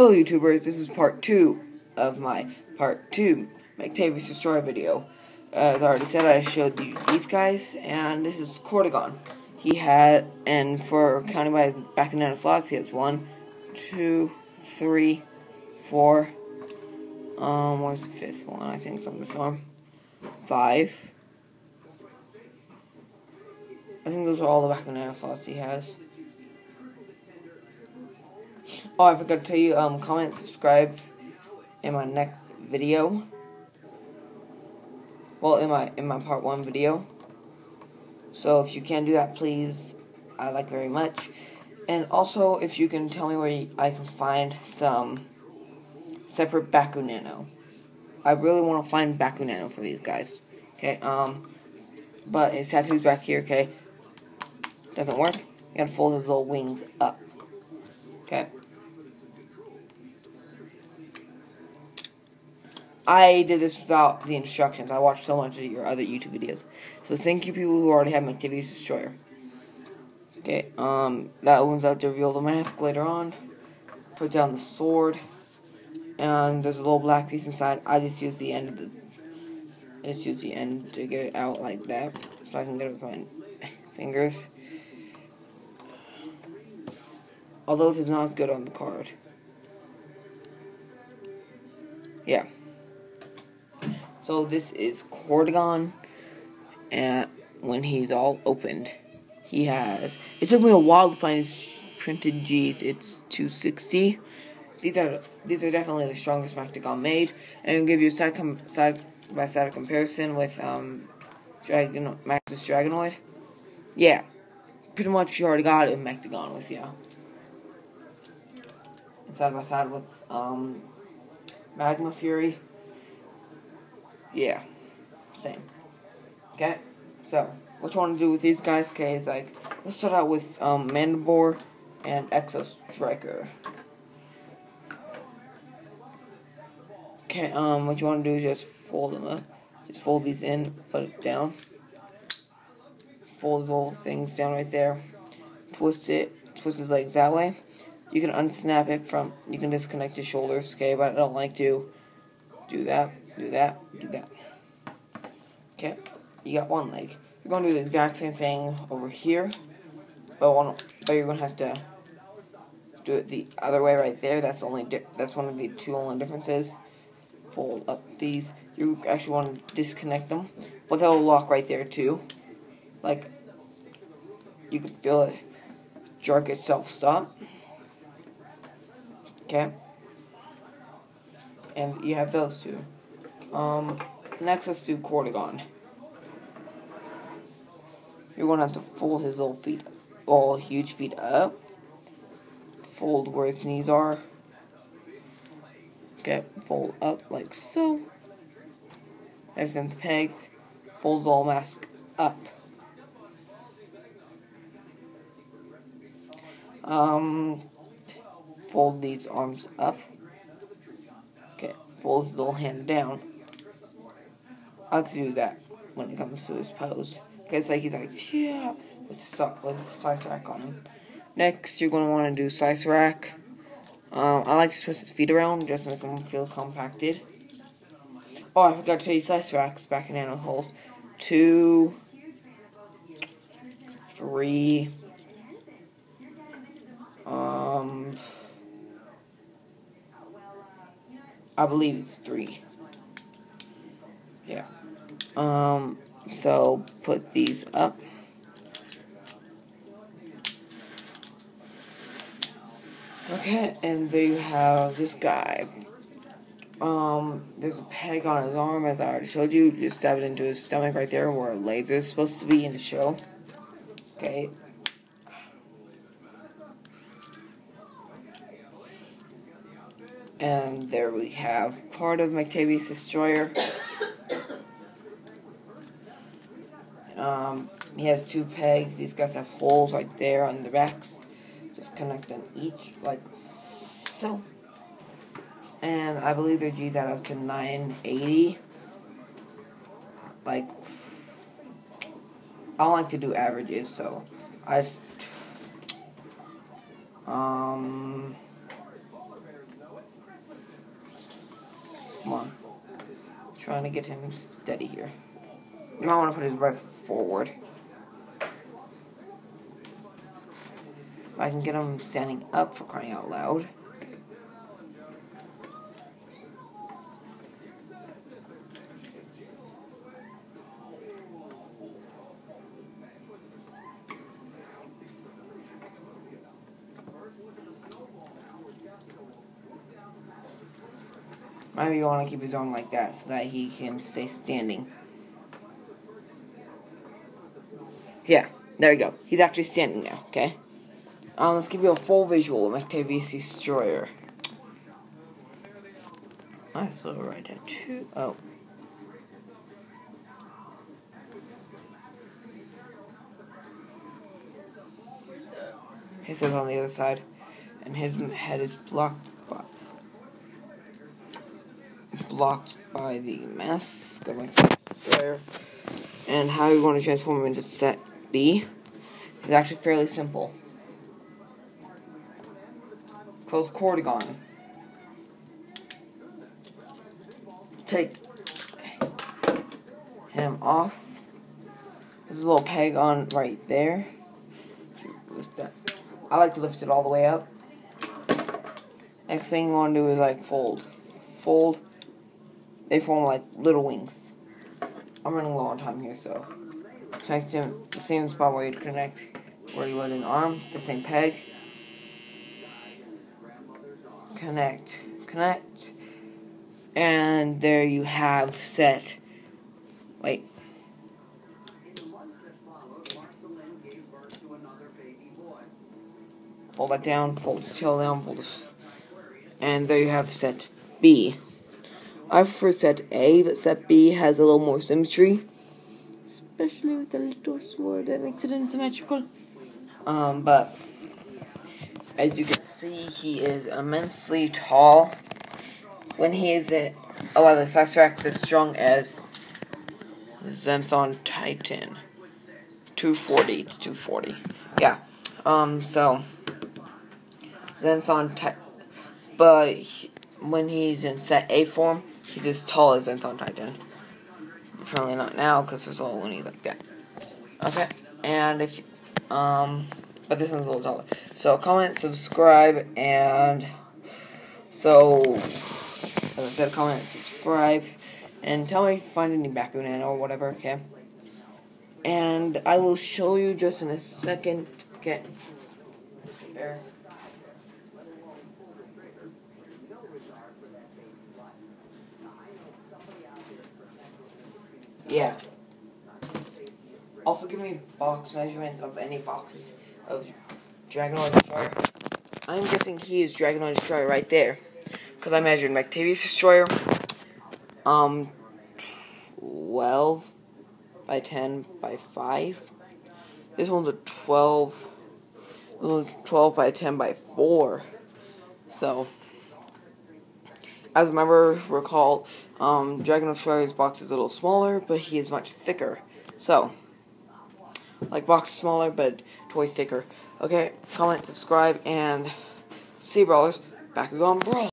Hello YouTubers, this is part 2 of my part 2 Mechtavius Destroy video. As I already said, I showed you these guys, and this is Cortigon. He had, and for counting by his back and down slots, he has 1, 2, 3, 4, where's the 5th one? I think it's on this arm. 5. I think those are all the back and down slots he has. Oh, I forgot to tell you, comment, subscribe in my next video. Well, in my part 1 video. So if you can do that, please, I like very much. And also, if you can tell me where I can find some separate Bakunano. I really want to find Bakunano for these guys. Okay, but his tattoo's back here, okay? Doesn't work. You gotta fold his little wings up. Okay. I did this without the instructions. I watched so much of your other YouTube videos. So thank you people who already have Mechtavius Destroyer. Okay, that opens up to reveal the mask later on. Put down the sword. And there's a little black piece inside. I just use the end to get it out like that. So I can get it with my fingers. Although it is not good on the card. Yeah. So this is Cortigon, and when he's all opened, he has. It took me a while to find his printed G's. It's 260. These are definitely the strongest Mechtagon made, and I'll give you a side by side comparison with Max's Dragonoid. Yeah, pretty much you already got a Mechtagon with you. And side by side with Magma Fury. Yeah, same. Okay, so what you want to do with these guys? Okay, is like let's start out with Mandibore and Exo Striker. Okay, what you want to do is just fold them up. Just fold these in, put it down. Fold those little things down right there. Twist his legs that way. You can unsnap it from. You can disconnect his shoulders. Okay, but I don't like to do that. Do that. Okay, you got one leg. You're going to do the exact same thing over here, but you're going to have to do it the other way right there. That's one of the two only differences. Fold up these. You actually want to disconnect them, but they'll lock right there too. Like you can feel it jerk itself stop. Okay, and you have those two. Next, let's do Cortigon. You're going to have to fold his little feet, all huge feet up. Fold where his knees are. Okay, fold up like so. There's some pegs. Fold the whole mask up. Fold these arms up. Okay, fold his little hand down. I like to do that when it comes to his pose. Okay, it's like he's like, yeah, with Size Rack on him. Next, you're going to want to do Size Rack. I like to twist his feet around just to make him feel compacted. Oh, I forgot to tell you Size Rack's back in animal holes. 2, 3, I believe it's 3. Yeah. So put these up. Okay, and there you have this guy. There's a peg on his arm, as I already showed you. Just stab it into his stomach right there where a laser is supposed to be in the show. Okay. And there we have part of Mechtavius Destroyer. He has 2 pegs. These guys have holes right there on the backs. Just connect them each like so. And I believe their G's add up to 980. Like, I don't like to do averages, so Come on. Trying to get him steady here. You might want to put his right foot forward. If I can get him standing up, for crying out loud. Maybe you want to keep his arm like that so that he can stay standing. Yeah, there we go. He's actually standing now, okay? Let's give you a full visual of Mechtavius' destroyer. Nice little right tattoo. Oh. His head's on the other side, and his head is blocked by the mask of Mechtavius' destroyer. And how you want to transform him into set B is actually fairly simple. Close Cortigon. Take him off. There's a little peg on right there. Lift that. I like to lift it all the way up. Next thing you want to do is like fold. Fold. They form like little wings. I'm running low on time here, so connect him the same spot where you'd connect where you would an arm, the same peg. Connect. And there you have set. Wait. Fold that down, fold his tail down, and there you have set B. I prefer set A, but set B has a little more symmetry. Especially with the little sword that makes it unsymmetrical. But as you can see, he is immensely tall. When he is at... Oh, wow, the Cystrax is strong as Zenthon Titan. 240 to 240. Yeah. So... Zenthon Titan. But when he's in set A form, he's as tall as Zenthon Titan. Apparently not now, because there's all when he's like that. Okay. And if... But this one's a little taller. So, comment, subscribe, and... So... As I said, comment, subscribe, and tell me if you find any Bakunin or whatever, okay? And I will show you just in a second, okay? There. Yeah. Also give me box measurements of any boxes of Dragonoid Destroyer. I'm guessing he is Dragonoid Destroyer right there. Because I measured Mechtavius Destroyer. 12 by 10 by 5. This one's a 12 by 10 by 4. So, as recall, Dragonoid Destroyer's box is a little smaller, but he is much thicker. So, like box is smaller, but toy thicker. Okay, comment, subscribe, and see you, brawlers. Bakugan Brawl.